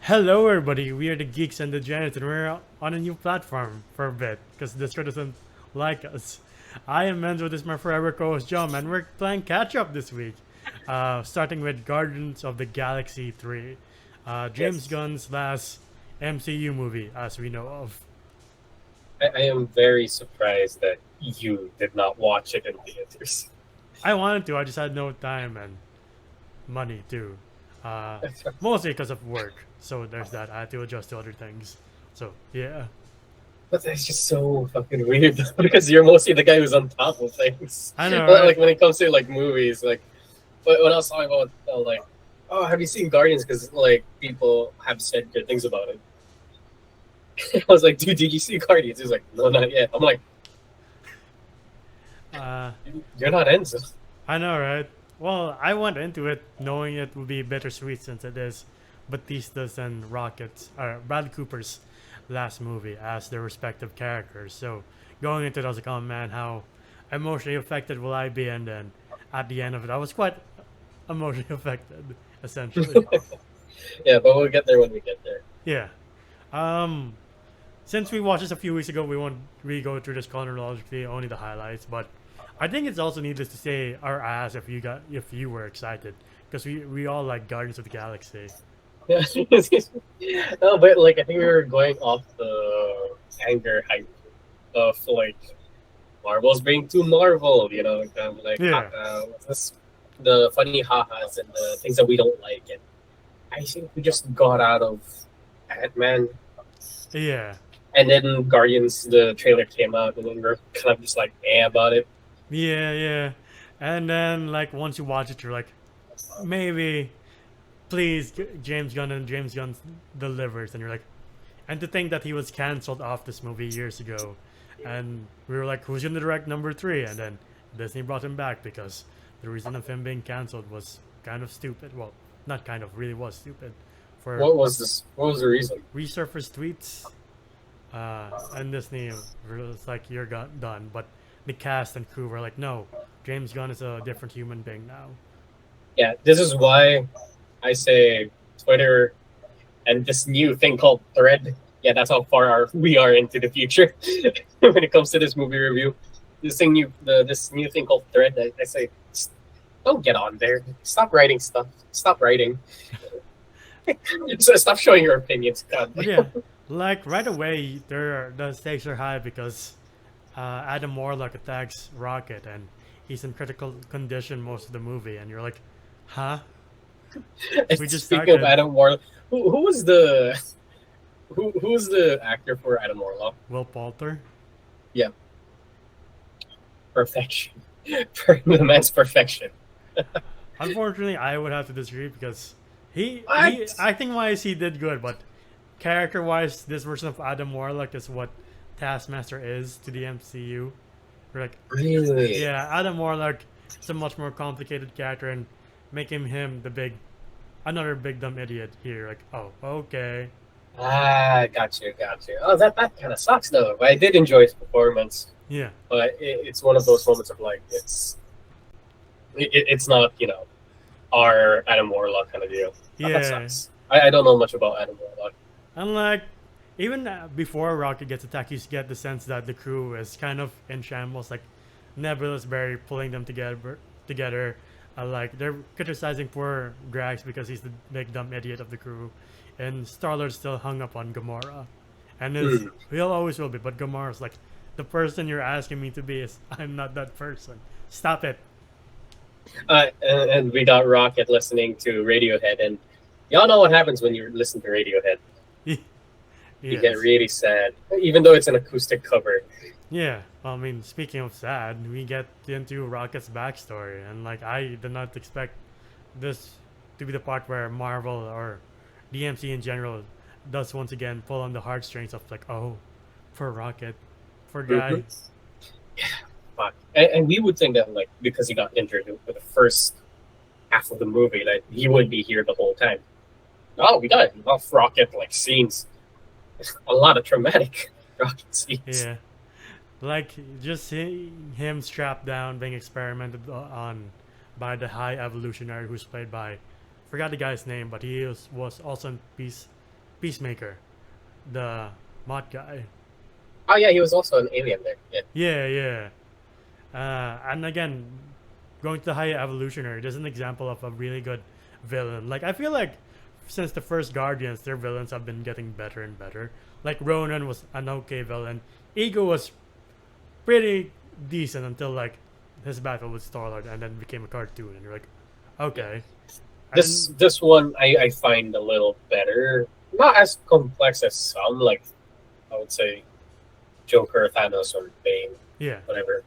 Hello, everybody. We are the Geeks and the Janets, and we're on a new platform for a bit because this show doesn't like us. I am Menzo. This is my forever co-host John, and we're playing catch up this week, starting with Guardians of the Galaxy 3, James Yes, Gunn's last MCU movie, as we know of. I am very surprised that you did not watch it in theaters. I wanted to, I just had no time and money too, uh, mostly because of work. So there's that. I had to adjust to other things. So yeah, But that's just so fucking weird because you're mostly the guy who's on top of things. I know, right? Like when it comes to like movies, like when I was talking about like, oh, have you seen Guardians? Because like people have said good things about it. I was like, dude, did you see Guardians? He's like, no, not yet. I'm like, Uh, you're not Enzo. I know, right? Well, I went into it knowing it would be bittersweet since it is Batista's and Rocket's, or Bradley Cooper's last movie as their respective characters. So going into it, I was like, oh man, how emotionally affected will I be? And then at the end of it, I was quite emotionally affected, essentially. Yeah, but we'll get there when we get there. Yeah. Um, since we watched this a few weeks ago, we won't really go through this chronologically, only the highlights. But I think it's also needless to say our ass if you were excited because we all like Guardians of the Galaxy. Yeah. No, but like I think we were going off the anger hype of like Marvel's being too Marvel, kind of like Yeah, what's this, the funny ha-has and the things that we don't like. And I think we just got out of Ant-Man, yeah, and then Guardians, the trailer came out, and then we're kind of just like about it. yeah. And then like once you watch it, you're like, maybe, please, James Gunn and James Gunn delivers, and you're like, and to think that he was canceled off this movie years ago, and we were like, who's gonna direct number three? And then Disney brought him back because the reason of him being canceled was kind of stupid. Well, not kind of, really was stupid. For What was this? What was the reason? resurfaced tweets, and Disney was like, you're done. But the cast and crew were like, no, James Gunn is a different human being now. Yeah, this is why I say Twitter and this new thing called Thread. Yeah, that's how far we are into the future when it comes to this movie review. This new thing called Thread. I say, don't get on there. Stop writing stuff. Stop writing. So stop showing your opinions. God. But yeah, like right away, the stakes are high because Adam Warlock attacks Rocket and he's in critical condition most of the movie, and you're like, huh? We And just speaking of started. Adam Warlock, who was the actor for Adam Warlock? Will Poulter. Yeah, perfection. The man's perfection. Unfortunately, I would have to disagree because he What? acting wise he did good, but character wise, this version of Adam Warlock is what Taskmaster is to the MCU. We're like, Really? yeah, Adam Warlock is a much more complicated character, and making him another big dumb idiot here. Like, oh, okay, Got you. Oh, that kind of sucks though. I did enjoy his performance, yeah, but it's one of those moments of like it's not our Adam Warlock kind of deal. Oh, that yeah. sucks. I don't know much about Adam Warlock. And like, even before Rocket gets attacked, you get the sense that the crew is kind of in shambles. Like, Nebula's Barry pulling them together. Like they're criticizing poor Drax because he's the big dumb idiot of the crew, and Star-Lord's still hung up on Gamora, and Hmm. he'll always will be. But Gamora's like, the person you're asking me to be is I'm not that person. Stop it. And we got Rocket listening to Radiohead, and y'all know what happens when you listen to Radiohead. You get Yes. really sad, even though it's an acoustic cover. Yeah, well, I mean, speaking of sad, we get into Rocket's backstory, and like, I did not expect this to be the part where Marvel or DMC in general does once again pull on the heartstrings of like, oh, for Rocket, for guy. Mhm. Fuck. And we would think that like because he got injured for the first half of the movie that he would be here the whole time. Oh, we got enough Rocket like scenes. A lot of traumatic Rocket scenes. Yeah, like just seeing him strapped down, being experimented on by the High Evolutionary, who's played by, forgot the guy's name, but he was also in Peace Peacemaker, the mod guy. Oh yeah, he was also an alien there. Yeah. Yeah, yeah. And again, going to the High Evolutionary, there's an example of a really good villain. Like, I feel like since the first Guardians, their villains have been getting better and better. Like, Ronan was an okay villain. Ego was pretty decent until, like, his battle with Star-Lord and then became a cartoon. And you're like, okay. This one I find a little better. Not as complex as some, like I would say Joker, Thanos, or Bane, Yeah. whatever.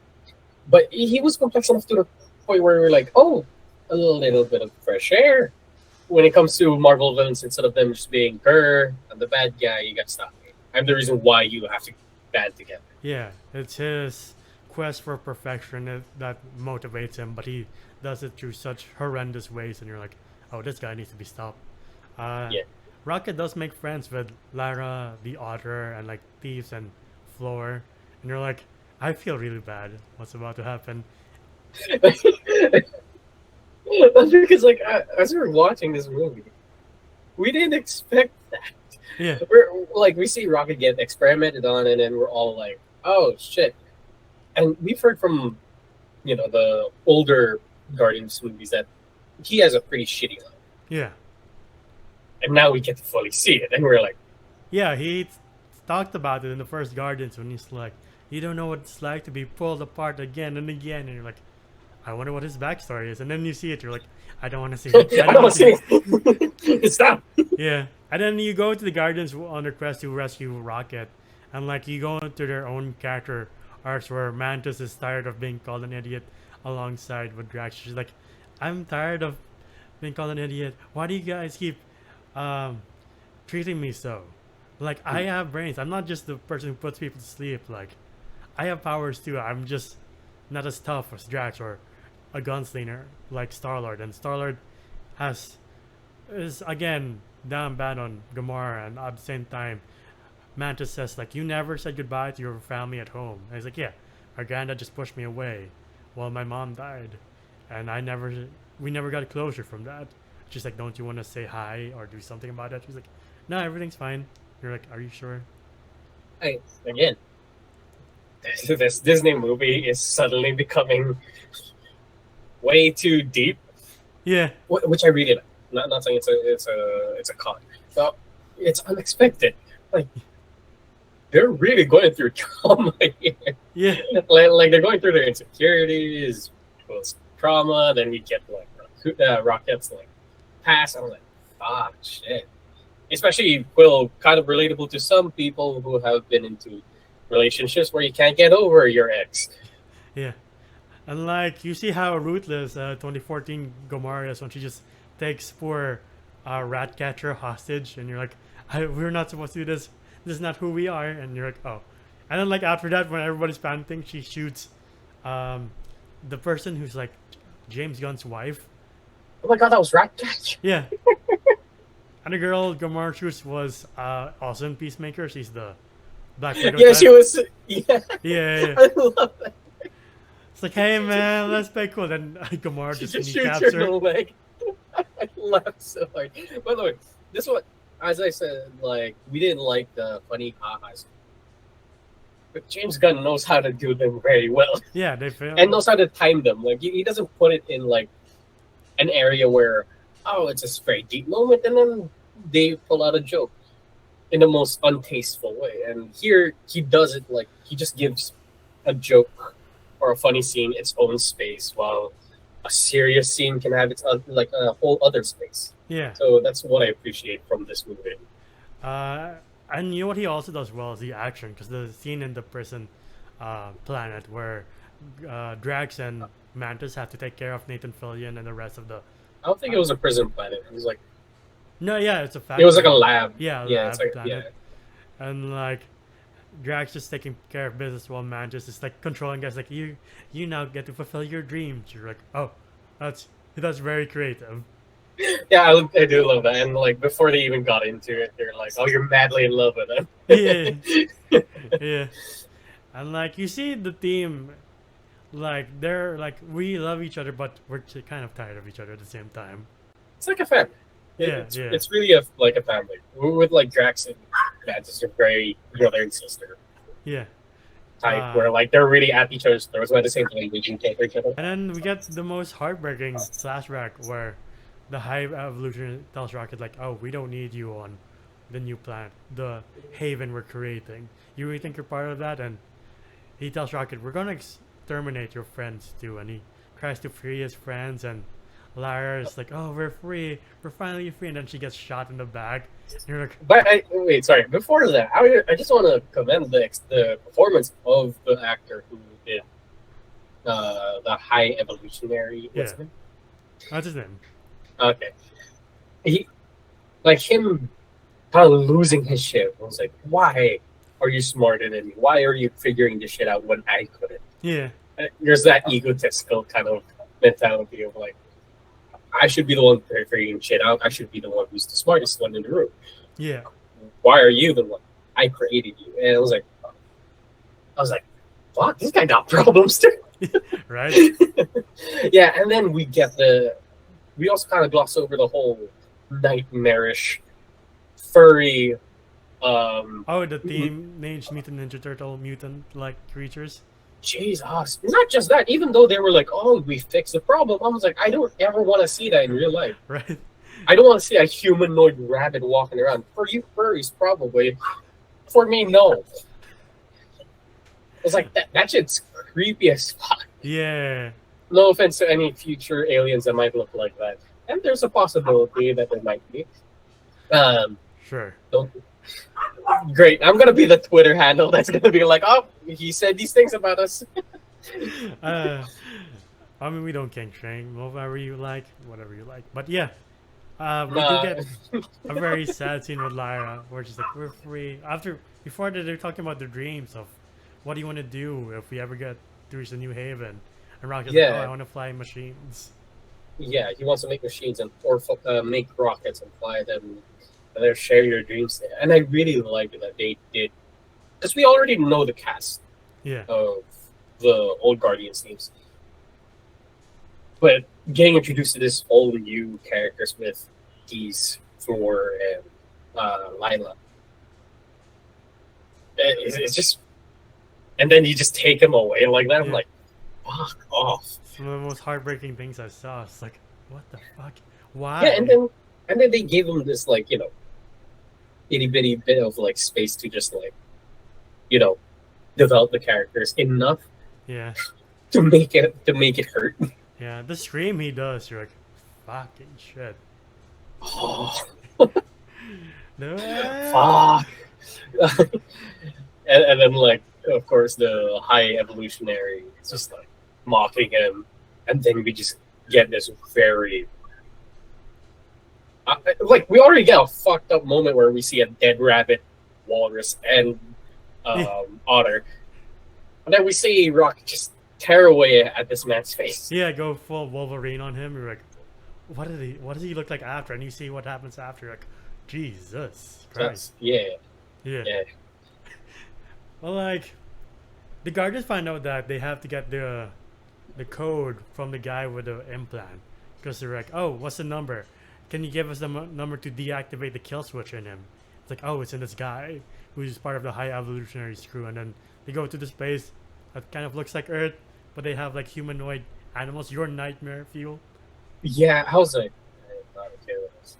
But he was complex enough to the point where we're like, oh, a little bit of fresh air. When it comes to Marvel villains, instead of them just being her, I'm the bad guy, you gotta stop me. I'm the reason why you have to band together. Yeah, it's his quest for perfection that motivates him, but he does it through such horrendous ways, and you're like, oh, this guy needs to be stopped. Yeah. Rocket does make friends with Lara, the Otter, and like Thieves and Floor, and you're like, I feel really bad. What's about to happen? Because like as we were watching this movie, we didn't expect that. Yeah, We're like we see Rocket get experimented on, and then we're all like, "Oh shit!" And we've heard from the older Guardians movies that he has a pretty shitty life, yeah, and now we get to fully see it, and we're like, yeah. He talked about it in the first Guardians when he's like, you don't know what it's like to be pulled apart again and again, and you're like, I wonder what his backstory is. And then you see it, you're like, I don't want to see it. "I don't want to see it. Stop!" Yeah. And then you go to the Guardians on their quest to rescue Rocket. And like you go into their own character arcs where Mantis is tired of being called an idiot alongside with Drax. She's like, I'm tired of being called an idiot. Why do you guys keep treating me so? Like, I have brains. I'm not just the person who puts people to sleep. Like, I have powers too. I'm just not as tough as Drax or a gunslinger like Star-Lord. And Star-Lord is again down bad on Gamora, and at the same time Mantis says like, you never said goodbye to your family at home. And he's like, yeah, my granddad just pushed me away while my mom died, and we never got closure from that. She's like, don't you want to say hi or do something about it? She's like, no, everything's fine. You're like, are you sure? Again, this Disney movie is suddenly becoming way too deep, Yeah, which I really like. Not saying it's a con, but it's unexpected. Like they're really going through trauma here. yeah, like they're going through their insecurities, plus trauma. Then we get like Rocket's like past. I was like, ah, shit. Especially Quill, kind of relatable to some people who have been into relationships where you can't get over your ex. yeah. And like you see how ruthless 2014 Gamora is when she just takes poor Ratcatcher hostage, and you're like, we're not supposed to do this. This is not who we are. And you're like, oh. And then like after that, when everybody's panicking, she shoots the person who's like James Gunn's wife. Oh my god, that was Ratcatcher. Yeah. And the girl Gamora shoots was also in Peacemaker. She's the Black Widow. Yeah, type. she was. Yeah, Yeah. I love that. It's like, hey man, let's play cool. Then Gamora She just just kneecaps shoots her her. in the leg. I laughed so hard. By the way, this one, as I said, like we didn't like the funny ha-has, but James Gunn knows how to do them very well, Yeah, they failed. and knows how to time them. Like he doesn't put it in like an area where, oh, it's a very deep moment, and then they pull out a joke in the most untasteful way. And here he does it like he just gives a joke or a funny scene its own space, while a serious scene can have its like a whole other space. Yeah. So that's what I appreciate from this movie. And you know what he also does well is the action, because the scene in the prison planet where Drax and Mantis have to take care of Nathan Fillion and the rest of the. I don't think it was a prison planet. It was like No, yeah, it's a factory. it was like a lab. Yeah, Yeah, lab it's like planet. And like Drax just taking care of business while Mantis is like controlling guys. Like, you now get to fulfill your dreams. You're like, oh, that's very creative. Yeah, I do love that. And like before they even got into it, they're like, "Oh, you're madly in love with him." Yeah. Yeah. And like you see the team, like they're like, we love each other, but we're kind of tired of each other at the same time. It's like a family. Yeah, yeah, It's really like a family with like Drax and Matt, just a very brother and sister yeah. type, where like they're really at each other's throats, but at the same time they can take each other. And then we get the most heartbreaking flashback where the High Evolution tells Rocket like, "Oh, we don't need you on the new planet, the haven we're creating. You really think you're part of that?" And he tells Rocket, "We're gonna exterminate your friends too." And he tries to free his friends, and Lyra's like, "Oh, we're free. We're finally free." And then she gets shot in the back. And you're like, But wait, sorry. Before that, I just want to commend the performance of the actor who did the High Evolutionary. What's "Yeah, his name? that's his name." Okay, he like him kind of losing his shit. I was like, why are you smarter than me? Why are you figuring this shit out when I couldn't? Yeah, There's that egotistical kind of mentality of like, I should be the one figuring shit out. I should be the one who's the smartest one in the room. yeah, Why are you the one? I created you. And I was like, fuck, this guy got problems too. right? Yeah, and then we also kind of gloss over the whole nightmarish, furry, Oh, the Teenage Mutant Ninja Turtle mutant like creatures. Jesus. Not just that, even though they were like, oh, we fixed the problem, I was like, I don't ever want to see that in real life. Right? I don't want to see a humanoid rabbit walking around. For you furries, probably. For me, no. It's like, that shit's creepy as fuck. Yeah. No offense to any future aliens that might look like that. And there's a possibility that there might be. Sure. Don't. Great. I'm gonna be the Twitter handle that's gonna be like, oh, he said these things about us. I mean, we don't kink shame. Whatever you like, whatever you like. But yeah, we do Nah. get a very sad scene with Lyra, where she's like, "We're free." Before that, they're talking about their dreams of what do you want to do if we ever get to reach the New Haven. And Rocket's like, Yeah. "Oh, I want to fly machines." Yeah, he wants to make machines or make rockets and fly them. And they share your dreams there. And I really like that they did, because we already know the cast Yeah. of the old Guardians teams. But getting introduced to this all new characters with these Thor and Lila, it's just, and then you just take them away like that. I'm Yeah. like, fuck off. Some of the most heartbreaking things I saw. It's like, what the fuck? Why? Yeah, and then they gave them this like itty bitty bit of like space to just like develop the characters enough Yeah. to make it hurt. Yeah. The scream he does, you're like, fucking shit. Oh, No. fuck. And then like of course the High Evolutionary is just like mocking him, and then we just get this very like we already get a fucked up moment where we see a dead rabbit, walrus, and otter, and then we see Rock just tear away at this man's face. Yeah, go full Wolverine on him. You're like, what does he look like after? And you see what happens after. You're like, Jesus Christ. Yeah. Yeah. Well, like, the Guardians find out that they have to get the code from the guy with the implant, because they're like, oh, what's the number? Can you give us the number to deactivate the kill switch in him? It's like, oh, it's in this guy who's part of the High Evolutionary crew. And then they go to the space that kind of looks like Earth, but they have like humanoid animals. Your nightmare fuel. Yeah, I was like, I'm not okay with this.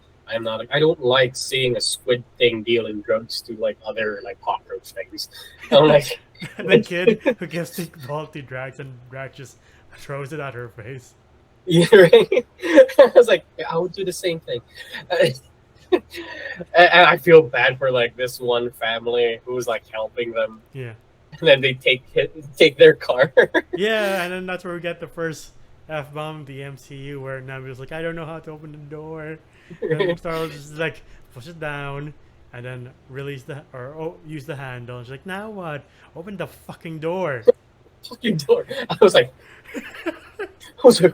I don't like seeing a squid thing dealing drugs to like other like cockroach things. I'm like, The kid who gives the ball to Drax, and Drax just throws it at her face. yeah, right? I was like, I would do the same thing. And I feel bad for like this one family who's like helping them, Yeah. and then they take their car. Yeah, and then that's where we get the first F-bomb of the MCU, where Nebula's like, I don't know how to open the door. And Star-Lord just like, push it down, and then use the handle. And she's like, now what? Open the fucking door. Fucking door. I was like,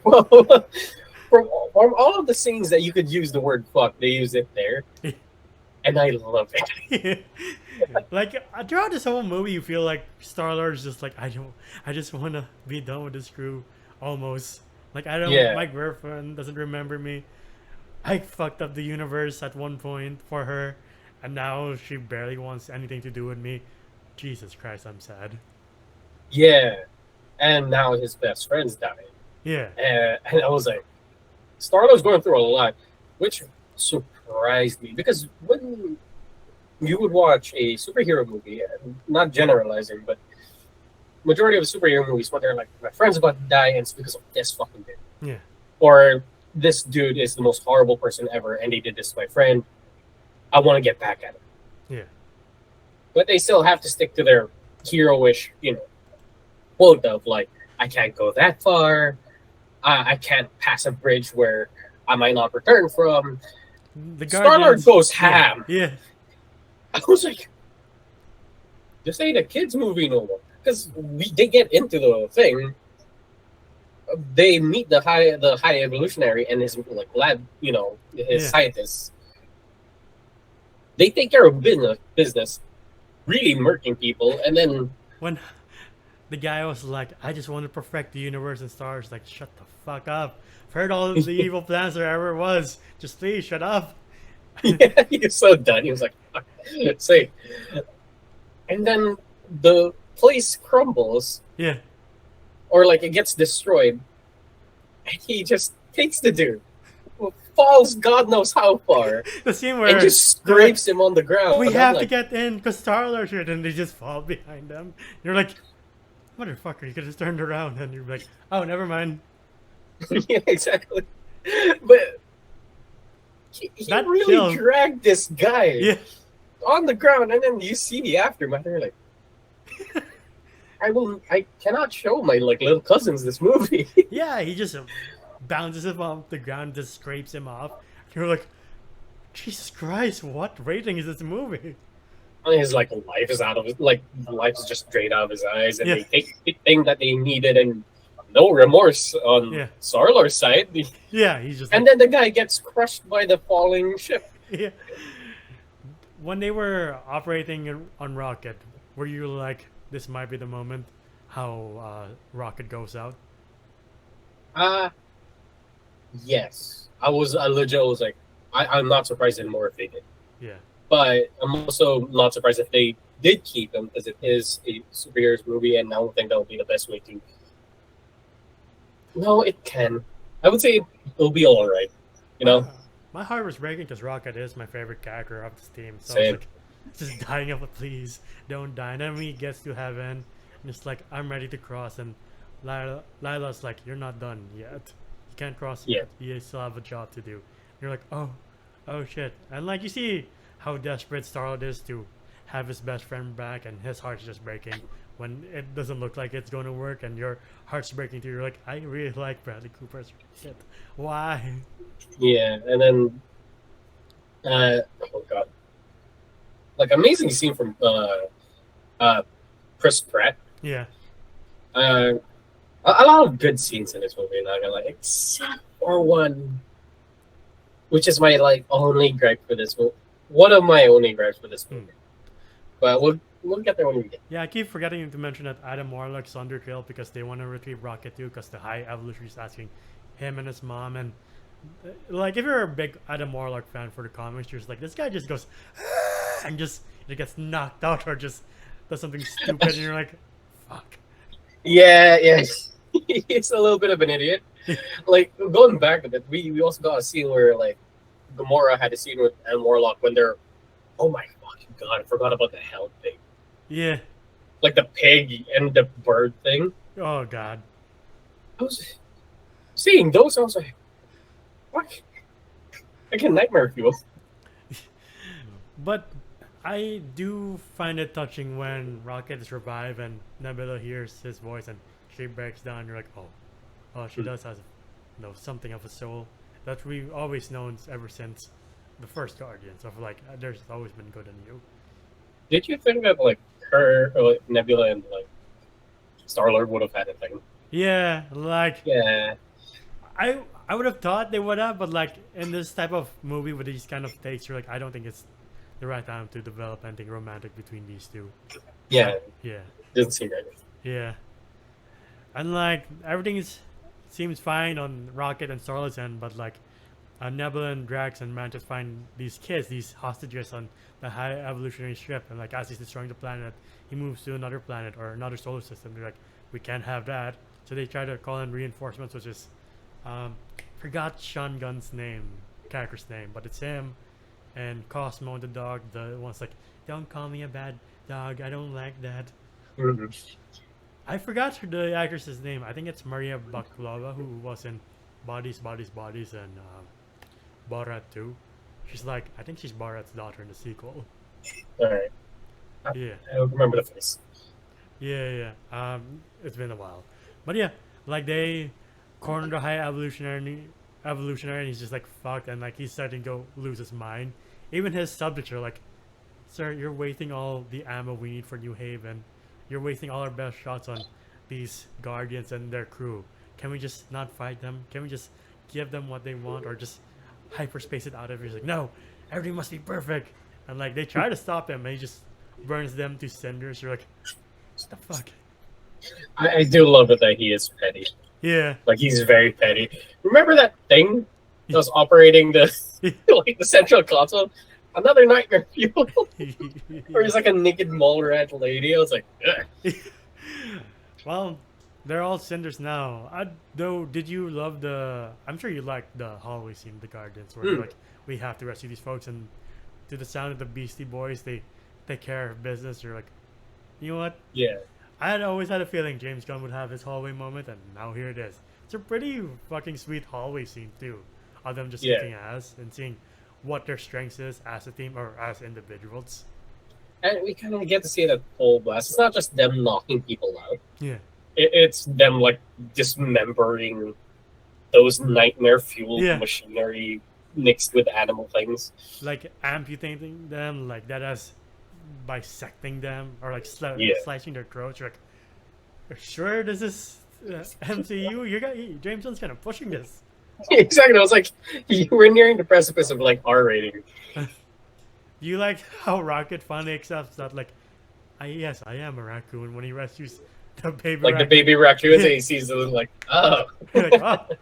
well, from all of the scenes that you could use the word fuck, they use it there, and I love it. Like, throughout this whole movie, you feel like Star-Lord's just like, I just want to be done with this crew, almost. Like, Yeah. my girlfriend doesn't remember me. I fucked up the universe at one point for her, and now she barely wants anything to do with me. Jesus Christ, I'm sad. Yeah, and now his best friend's dying, Yeah, and I was like, Star-Lord's going through a lot, which surprised me because when you would watch a superhero movie, not generalizing, but majority of superhero movies, when they're like, my friend's about to die, and it's because of this fucking dude, yeah, or this dude is the most horrible person ever, and they did this to my friend. I want to get back at him, yeah, but they still have to stick to their hero-ish, quote of like, I can't go that far. I can't pass a bridge where I might not return from. the Star-Lord Guardians. goes Yeah, ham. yeah, I was like, this ain't a kids movie no more. Because they get into the thing, they meet the high evolutionary and his like lab, his yeah. scientists. They take care of business, really murking people, and then When the guy was like, I just want to perfect the universe and stars, like, shut the fuck up. I've heard all of the evil plans there ever was. Just please shut up. yeah, he was so done. He was like, "Fuck, say," and then the place crumbles, Yeah. or like it gets destroyed, and he just takes the dude, who falls God knows how far, The scene and where just they're like, scrapes him on the ground. we I'm have to like, get in because Star-Lord should, and they just fall behind them. You're like, motherfucker, you could have turned around, and you're like, oh, never mind. yeah, exactly. But he That really kill. dragged this guy Yeah. on the ground, and then you see the aftermath. And you're like, I cannot show my like little cousins this movie. Yeah, he just bounces him off the ground, just scrapes him off. You're like, Jesus Christ, what rating is this movie? And his like life is out of his life is just drained out of his eyes, and Yeah. they take the thing that they needed, and no remorse on Yeah. Star-Lord's side. Yeah, he's just And like, then the guy gets crushed by the falling ship. yeah. When they were operating on Rocket, were you like, this might be the moment how Rocket goes out? Yes, I legit was like, I'm not surprised anymore if they did. Yeah. But I'm also not surprised if they did keep him because it is a superheroes movie, and I don't think that would be the best way to. No, it can. I would say it'll be all right. My heart was breaking because Rocket is my favorite character of this team. So I Same. was like, just dying of it, please don't die. And then when he gets to heaven, and it's like, I'm ready to cross. And Lila's like, you're not done yet. You can't cross yet. You still have a job to do. And you're like, oh shit. And like, you see how desperate Star-Lord is to have his best friend back, and his heart's just breaking when it doesn't look like it's going to work, and your heart's breaking too. You're like, I really like Bradley Cooper's shit. Why? Yeah, and then, oh god, like amazing scene from Chris Pratt. Yeah. A lot of good scenes in this movie. Not gonna lie, except for one, which is my like only gripe for this movie. One of my only gripes for this movie. But we'll get there when we get. Yeah, I keep forgetting to mention that Adam Warlock's under trail because they want to retrieve Rocket too, because the High Evolutionary is asking him and his mom. And like, if you're a big Adam Warlock fan for the comics, you're just like, this guy just goes "Ah," and just it gets knocked out or just does something stupid, and you're like, fuck. Yeah. He's a little bit of an idiot. Like going back a bit, we also got a scene where like Gamora had a scene with Adam Warlock when they're, oh my fucking god, I forgot about the hell thing. Yeah. Like the pig and the bird thing. Oh god. I was seeing those, I was like, what? I get nightmare fuel. But I do find it touching when Rocket is revived and Nebula hears his voice and she breaks down. You're like, oh, she does have, something of a soul that we've always known ever since the first Guardians. Of like, there's always been good in you. Did you think that like her, or like Nebula and like Star-Lord would have had a thing? Yeah, like Yeah. I would have thought they would have, but like in this type of movie with these kind of takes, you're like, I don't think it's the right time to develop anything romantic between these two. Yeah. Yeah. Doesn't seem right. Yeah. And like everything seems fine on Rocket and Star-Lord's end, but like Nebula and Drax and Mantis find these kids, these hostages on the high evolutionary ship, and like as he's destroying the planet, he moves to another planet or another solar system. They're like, we can't have that, so they try to call in reinforcements, which is, forgot Sean Gunn's name, character's name, but it's him and Cosmo the dog. The one's like, don't call me a bad dog, I don't like that. Mhm. I forgot the actress's name. I think it's Maria Baklava, who was in Bodies, Bodies, and Borat 2. She's like, I think she's Borat's daughter in the sequel. All right. Yeah, I don't remember the face. yeah. It's been a while, but yeah, like they corner the high evolutionary, and he's just like fucked, and like he's starting to go lose his mind. Even his subjects are like, sir, you're wasting all the ammo we need for New Haven. You're wasting all our best shots on these guardians and their crew. Can we just not fight them? Can we just give them what they want, or just hyperspace it out of here? He's like, no, everything must be perfect. And like they try to stop him, and he just burns them to cinders. You're like, what the fuck? I do love it that he is petty. Yeah. Like he's very petty. Remember that thing that was operating the like the central console? Another nightmare fuel. Or he's like a naked mole rat lady. I was like, ugh. Well, they're all cinders now. Though, did you love the? I'm sure you liked the hallway scene, the Guardians, where they're like, we have to rescue these folks, and to the sound of the Beastie Boys, they take care of business. You're like, you know what? Yeah. I had always had a feeling James Gunn would have his hallway moment, and now here it is. It's a pretty fucking sweet hallway scene too, of them just kicking ass and seeing what their strengths is as a team or as individuals. And we kind of get to see that full blast. It's not just them knocking people out. Yeah. It's them like dismembering those nightmare fueled Yeah. machinery mixed with animal things. Like amputating them, like that as bisecting them, or like slicing their throats. You're like, sure, this is MCU. James Gunn's kind of pushing this. Exactly. I was like, you were nearing the precipice of like R rating. You like how Rocket finally accepts that, like, yes, I am a raccoon when he rescues the baby Like raccoon. the baby raccoons, and he sees them like, oh. You're like, oh,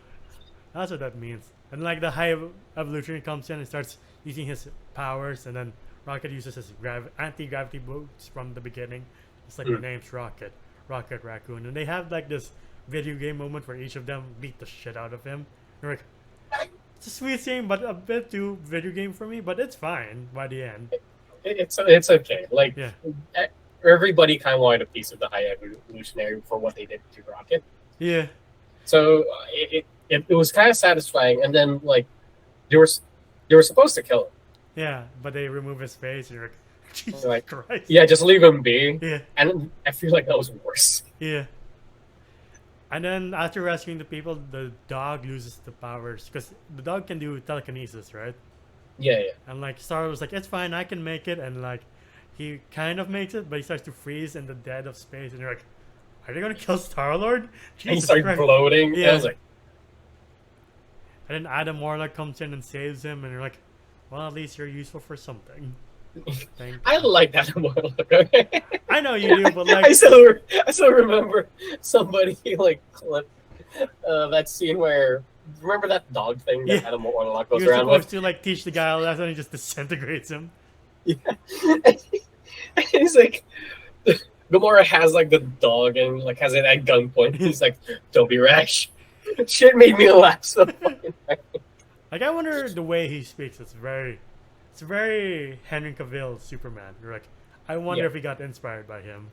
that's what that means. And like the high evolutionary comes in and starts using his powers, and then Rocket uses his anti-gravity boots from the beginning. It's like the name's Rocket Raccoon, and they have like this video game moment where each of them beat the shit out of him. You're like, it's a sweet scene, but a bit too video game for me. But it's fine by the end. It's okay. Like everybody kind of wanted a piece of the high evolutionary for what they did to Rocket. Yeah. So it was kind of satisfying, and then like they were supposed to kill him. Yeah, but they remove his face, and you're like, Jesus Like, Christ. yeah, just leave him be. Yeah. And I feel like that was worse. Yeah. And then after rescuing the people, the dog loses the powers because the dog can do telekinesis, right? Yeah. And like Star was like, it's fine, I can make it, and like he kind of makes it, but he starts to freeze in the dead of space, and you're like, are they gonna kill Star-Lord? And he started bloating. Yeah. I was like, and then Adam Warlock comes in and saves him, and you're like, well, at least you're useful for something. I like that more. I know you do, but like I still remember somebody like clipped that scene where remember that dog thing that Adam Warlock goes he was around supposed with. to like teach the guy a lesson, and he just disintegrates him. Yeah, and he's like, Gamora has like the dog and like has it at gunpoint. He's like, "Don't be rash." Shit made me laugh so fucking hard. Like I wonder the way he speaks. It's very Henry Cavill Superman. You're like, I wonder if he got inspired by him.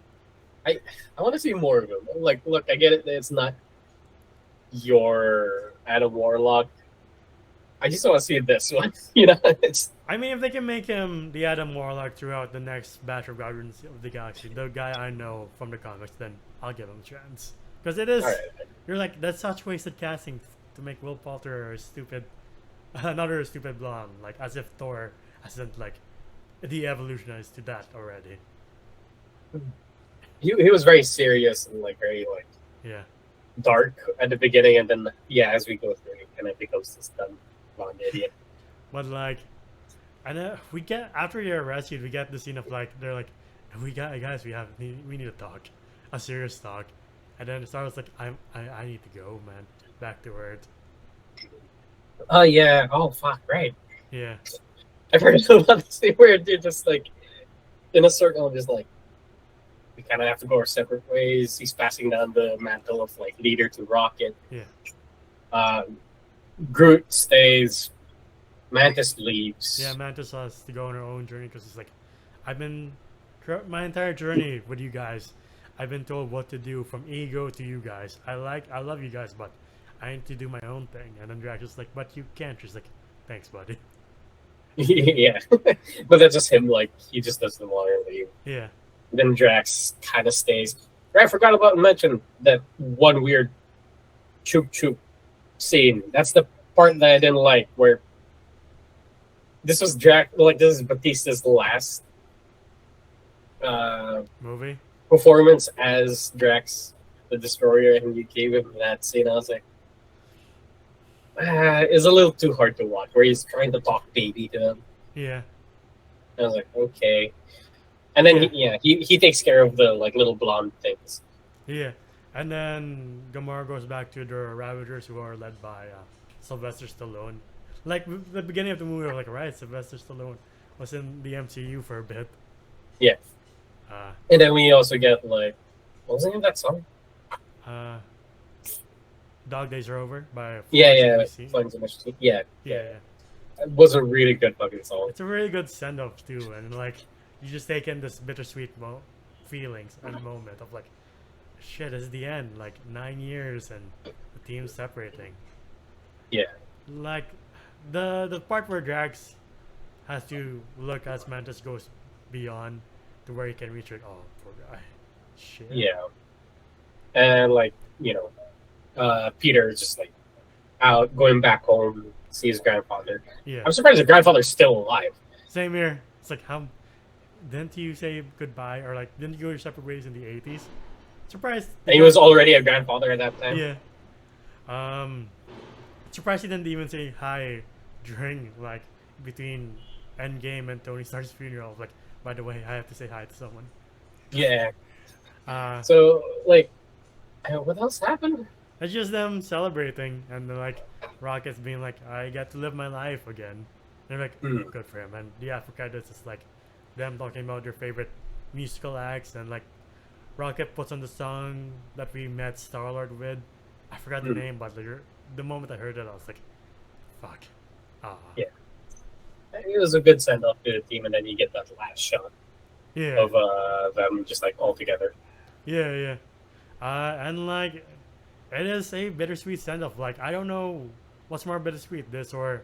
I want to see more of him. Like, look, I get it. It's not your Adam Warlock. I just want to see this one. You know, it's. I mean, if they can make him the Adam Warlock throughout the next batch of Guardians of the Galaxy, the guy I know from the comics, then I'll give him a chance. Because it is, you're like, that's such wasted casting to make Will Poulter a stupid, another stupid blonde, like as if Thor hasn't like de-evolutionized to that already. He was very serious and like very like dark at the beginning, and then as we go through, it kind of becomes this dumb blonde idiot. But like, and we get after you're rescued, we get the scene of like they're like, we need to talk, a serious talk, and then Star was like, I need to go, man, back to Earth. Oh yeah. Oh fuck. Right. Yeah, I've heard about this thing where they're just like in a circle, just like we kind of have to go our separate ways. He's passing down the mantle of like leader to Rocket. yeah, Um, Groot stays. Mantis yeah. leaves. Mantis has to go on her own journey because it's like, I've been throughout my entire journey with you guys. I've been told what to do from ego to you guys. I love you guys, but I need to do my own thing. And then Drax is like, but you can't. She's like, thanks, buddy. Yeah, but that's just him. Like he just doesn't want to leave. Yeah, Then Drax kind of stays. I forgot about to mention that one weird choop choop scene. That's the part that I didn't like. Where this was Drax, like this is Batista's last uh, movie. performance as Drax the Destroyer, and you gave him that scene. I was like, it's a little too hard to watch. Where he's trying to talk baby to him. Yeah, I was like, okay. And then Yeah. he takes care of the like little blonde things. yeah. And then Gamora goes back to the Ravagers, who are led by Sylvester Stallone. Like the beginning of the movie, I was like, right, Sylvester Stallone was in the MCU for a bit. Yeah. Uh, And then we also get like, what was the name of that song? uh, Dog Days Are Over by Yeah, Florence and yeah, the Machine. Flames and Machine. Yeah, Yeah, yeah. it was a really good fucking song. It's a really good send off too, and like you just take in this bittersweet feelings and moment of like, shit, this is the end. Like 9 years and the team's separating. Yeah, Like the part where Drax has to look as Mantis goes beyond to where he can reach it. Oh, poor guy. Shit. yeah, and like Peter is just like out going back home, see his grandfather. Yeah. I'm surprised his grandfather's still alive. Same here. It's like how didn't you say goodbye or like didn't you go your separate ways in the 80s? Surprised. And he was already a grandfather at that time. Yeah. Surprised he didn't even say hi during like between Endgame and Tony Stark's funeral. Like, by the way, I have to say hi to someone. Yeah. Uh, So like, what else happened? it's just them celebrating and then like Rocket's being like, I get to live my life again. And they're like, Mm. good for him. And the after credits is like them talking about their favorite musical acts and like Rocket puts on the song that we met Star Lord with. I forgot the Mm. name, but like, the moment I heard it, I was like, fuck. Ah. Yeah. It was a good send off to the team, and then you get that last shot Yeah. of them just like all together. Yeah, yeah. And like, it is a bittersweet send off. Like, I don't know what's more bittersweet, this or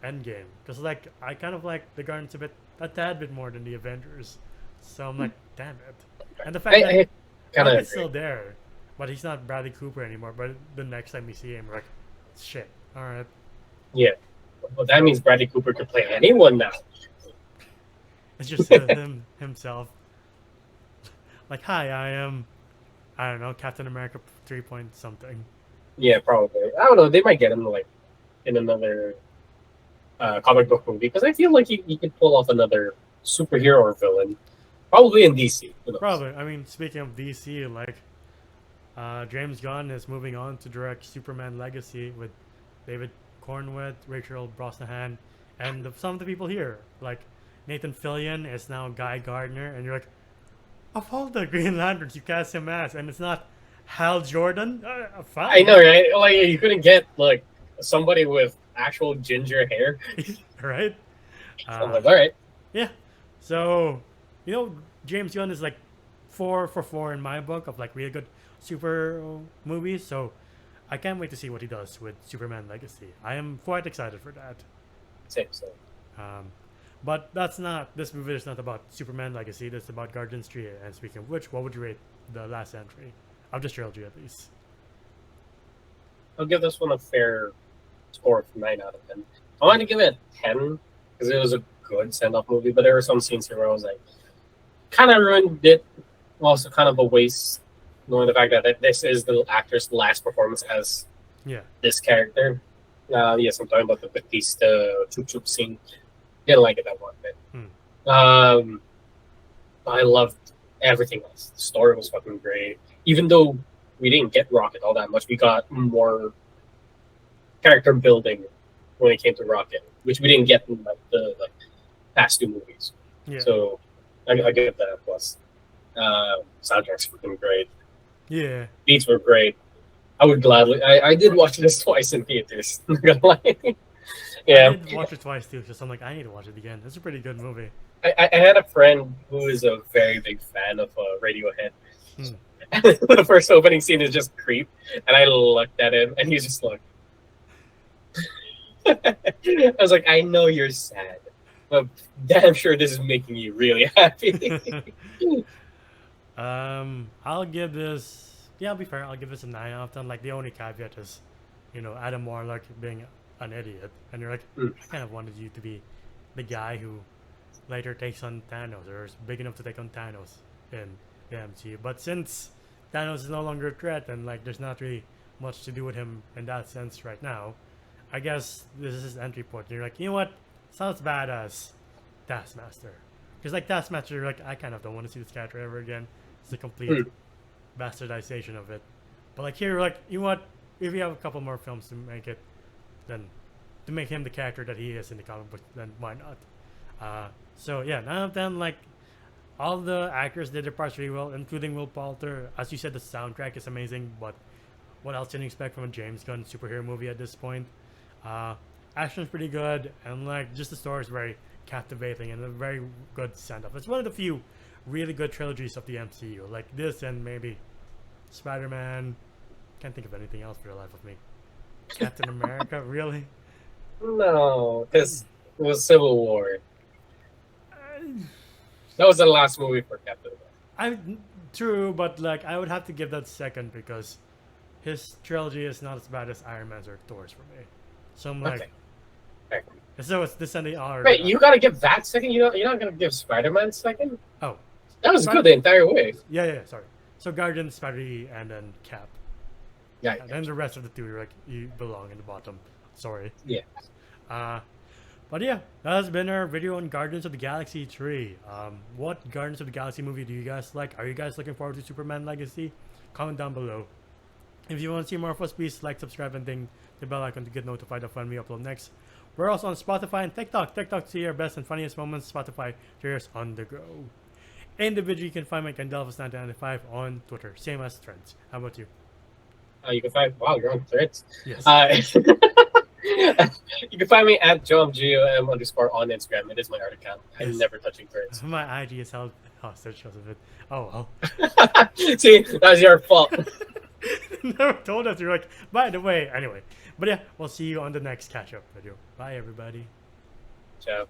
Endgame. Because, like, I kind of like the Guardians a tad bit more than the Avengers. So I'm like, damn it. And the fact that I kind of Rocket's still there, but he's not Bradley Cooper anymore. But the next time we see him, we're like, shit. Alright. yeah. Well, that means Bradley Cooper could play anyone now. It's just him himself. Like, hi, I don't know, Captain America 3 point something. Yeah, probably. I don't know. They might get him like in another comic book movie because I feel like he could pull off another superhero or villain, probably in DC. Who knows? Probably. I mean, speaking of DC, like, James Gunn is moving on to direct Superman Legacy with David Cornwell, Rachel Brosnahan, and some of the people here. Like, Nathan Fillion is now Guy Gardner, and you're like, of all the Green Lanterns, you cast him as, and it's not Hal Jordan? Fine. I know, right? Like you couldn't get like somebody with actual ginger hair. Right? I'm like, all right. Yeah. So, James Gunn is like 4 for 4 in my book of like really good super movies. So, I can't wait to see what he does with Superman Legacy. I am quite excited for that. Same. But this movie is not about Superman Legacy. This is about Guardians 3. And speaking of which, what would you rate the last entry of this trilogy at least? I'll give this one a fair score of 9 out of 10. I wanted to give it a 10 because it was a good send-off movie, but there were some scenes here where I was like, kind of ruined it. Also, kind of a waste, knowing the fact that this is the actor's last performance as this character. Yes, I'm talking about the Batista Choop Choop scene. Didn't like it that one bit. I loved everything else. The story was fucking great. Even though we didn't get Rocket all that much, we got more character building when it came to Rocket, which we didn't get in like the past two movies. Yeah. So I give that a plus. Soundtrack's fucking great. Yeah. Beats were great. I would gladly. I did watch this twice in theaters. Not gonna lie. Yeah. I did watch it twice too, because I'm like, I need to watch it again. It's a pretty good movie. I had a friend who is a very big fan of Radiohead. Hmm. The first opening scene is just Creep, and I looked at him, and he's just like, I was like, I know you're sad, but damn sure this is making you really happy. I'll give this. Yeah, I'll be fair. I'll give this a 9 out of 10. Like the only caveat is, Adam Warlock being an idiot, and you're like, Mm. I kind of wanted you to be the guy who later takes on Thanos, or is big enough to take on Thanos in the MCU. But since Thanos is no longer a threat, and like there's not really much to do with him in that sense right now, I guess this is his entry point. And you're like, you know what? Sounds badass, Taskmaster. Because like Taskmaster, you're like, I kind of don't want to see this character ever again. It's a complete bastardization of it. But like here, like, you know what? If you have a couple more films to make it, then to make him the character that he is in the comic book, then why not? So yeah, 9 out of 10. Like all the actors did their parts really well, including Will Poulter. As you said, the soundtrack is amazing. But what else can you expect from a James Gunn superhero movie at this point? Action's pretty good, and like just the story is very captivating and a very good send-off. It's one of the few really good trilogies of the MCU, like this and maybe Spider-Man. Can't think of anything else for the life of me. Captain America, really? No, because it was Civil War. That was the last movie for Captain America. True, but like I would have to give that second because his trilogy is not as bad as Iron Man's or Thor's for me. So I'm like, Okay. so it's descending R. Wait, you gotta give that second? You're not gonna give Spider-Man second? Oh, That was good the entire way. yeah, sorry. So Guardians, Spider-Man, and then Cap. Yeah. And then the rest of the two, you're like, you belong in the bottom. Sorry. Yeah. But yeah, that has been our video on Guardians of the Galaxy 3. What Guardians of the Galaxy movie do you guys like? Are you guys looking forward to Superman Legacy? Comment down below. If you want to see more of us, please like, subscribe, and ding the bell icon to get notified of when we upload next. We're also on Spotify and TikTok. TikTok to see our best and funniest moments. Spotify to hear us on the go. Individually, you can find me at Candelphus1995 on Twitter. Same as Threads. How about you? You can find. Wow, you're on Threads. Yes. You can find me at JomGOM_ on Instagram. It is my art account. I'm Yes. never touching Threads. My IG is held hostage because of it. Oh well. See, that's your fault. Never told us. You're like, by the way. Anyway. But yeah, we'll see you on the next catch-up video. Bye, everybody. Ciao.